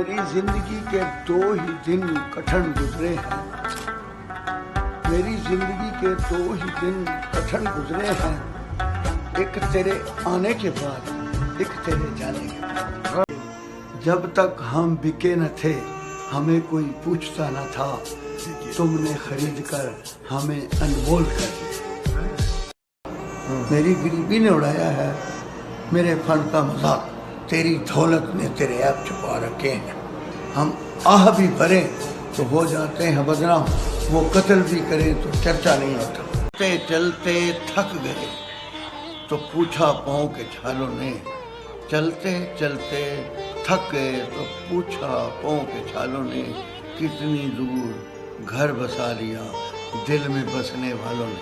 मेरी जिंदगी के 2 ही दिन कठिन गुजरे हैं। मेरी जिंदगी के 2 ही दिन कठिन गुजरे हैं। एक तेरे आने के बाद, एक तेरे जाने के बाद। जब तक हम बिके न थे हमें कोई पूछता न था, तुमने खरीद कर हमें अनमोल कर दिया। मेरी गरीबी ने उड़ाया है मेरे फन का मजाक, तेरी दौलत ने तेरे ऐप छुपा रखे हैं। हम आह भी भरें तो हो जाते हैं बदनाम, वो कत्ल भी करें तो चर्चा नहीं होता। चलते चलते थक गए तो पूछा पाँव के छालों ने, चलते चलते थक गए तो पूछा पाँव के छालों ने, कितनी दूर घर बसा लिया दिल में बसने वालों ने।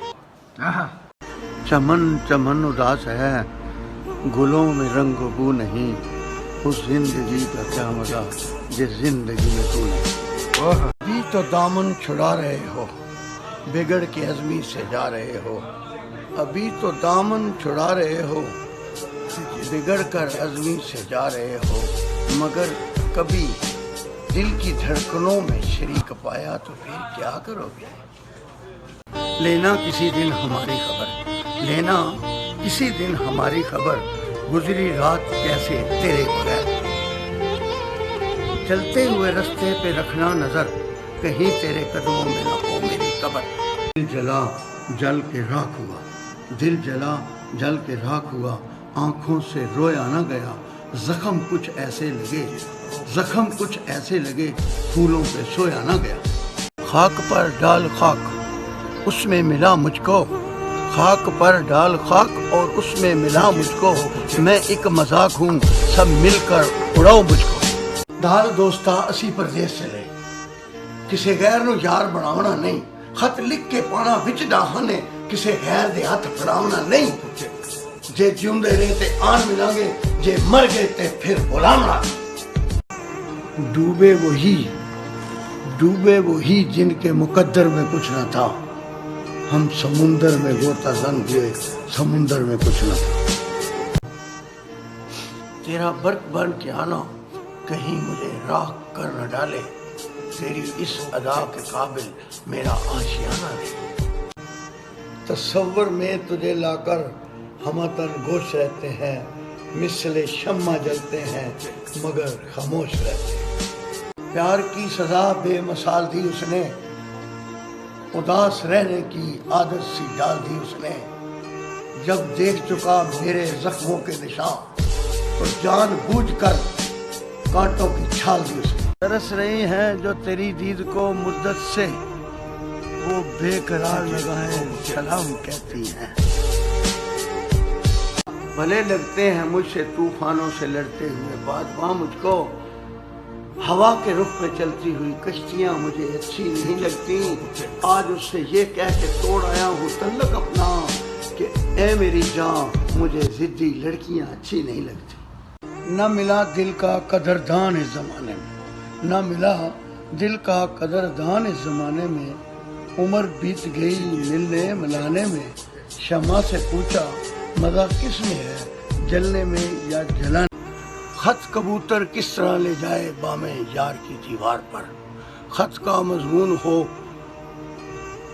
चमन चमन उदास है, गुलों में रंग बू नहीं, उस जिंदगी का क्या मजा जिस जिंदगी में तू नहीं। अभी तो दामन छुड़ा रहे हो, बिगड़ के अज़मी से जा रहे हो। अभी तो दामन छुड़ा रहे हो, बिगड़ कर अज़मी से जा रहे हो। मगर कभी दिल की धड़कनों में शरीक पाया तो फिर क्या करोगे। लेना किसी दिन हमारी खबर, लेना किसी दिन हमारी खबर, गुजरी रात कैसे तेरे बगैर। चलते हुए रास्ते पे रखना नजर, कहीं तेरे कदमों में न हो मेरी कब्र। दिल जला जल के राख हुआ, दिल जला जल के राख हुआ, आंखों से रोया न गया। जख्म कुछ ऐसे लगे, जख्म कुछ ऐसे लगे, फूलों पे सोया न गया। खाक पर डाल खाक उसमें मिला मुझको, खाक पर डाल खाक और उसमें मिला मुझको। मैं एक मजाक हूँ सब मिलकर उड़ाओ मुझको। दाल दोस्ता असी परदेस चले, किसे गैर नु यार बनावना नहीं। खत लिख के पाना विच डाहने, किसे गैर दे हाथ फड़ावना नहीं। जे जिंदे रहे ते आन मिलांगे, जे मर गए ते फिर बुलावना। डूबे वही जिनके मुकद्दर में कुछ न था। हम समुंदर में गोता जन दिए, समुंदर में कुछ न था। तेरा बर्क बन के आना कहीं मुझे राख कर न डाले, तेरी इस अदा के काबिल मेरा आशियाना नहीं। तस्वर में तुझे लाकर हम तन गोश रहते हैं, मिसले शम्मा जलते हैं मगर खामोश रहते हैं। प्यार की सजा बेमिसाल दी उसने, उदास रहने की आदत सी डाल दी उसने। जब देख चुका मेरे जख्मों के निशान, तो जान बूझकर कांटों की छाल दी उसने। तरस रही हैं जो तेरी दीद को मुद्दत से, वो बेकरार निगाहें सलाम कहती हैं। भले लगते हैं मुझसे तूफानों से लड़ते हुए बादशाह मुझको, हवा के रुख पे चलती हुई कश्तियां मुझे अच्छी नहीं लगती। आज उससे ये कह के तोड़ आया हूँ तल्लक अपना, कि ए मेरी जान मुझे जिद्दी लड़कियां अच्छी नहीं लगती। न मिला दिल का कदरदान इस जमाने में, न मिला दिल का कदरदान इस जमाने में। उम्र बीत गई मिलने मिलाने में, शमा से पूछा मजा किस में है, जलने में या जलाने। खत कबूतर किस तरह ले जाए बामे यार की दीवार पर, खत का मजमून हो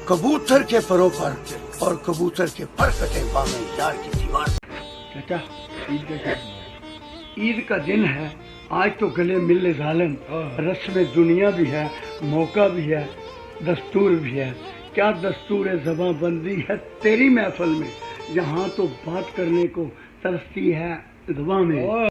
कबूतर के परों पर और कबूतर के पर कटे बामे यार की दीवार पर। चाचा ईद का दिन है आज, तो गले मिलने जालिम, रस्म दुनिया भी है, मौका भी है, दस्तूर भी है। क्या दस्तूर ज़बां बंदी है तेरी महफिल में, यहाँ तो बात करने को तरसती है ज़बां में।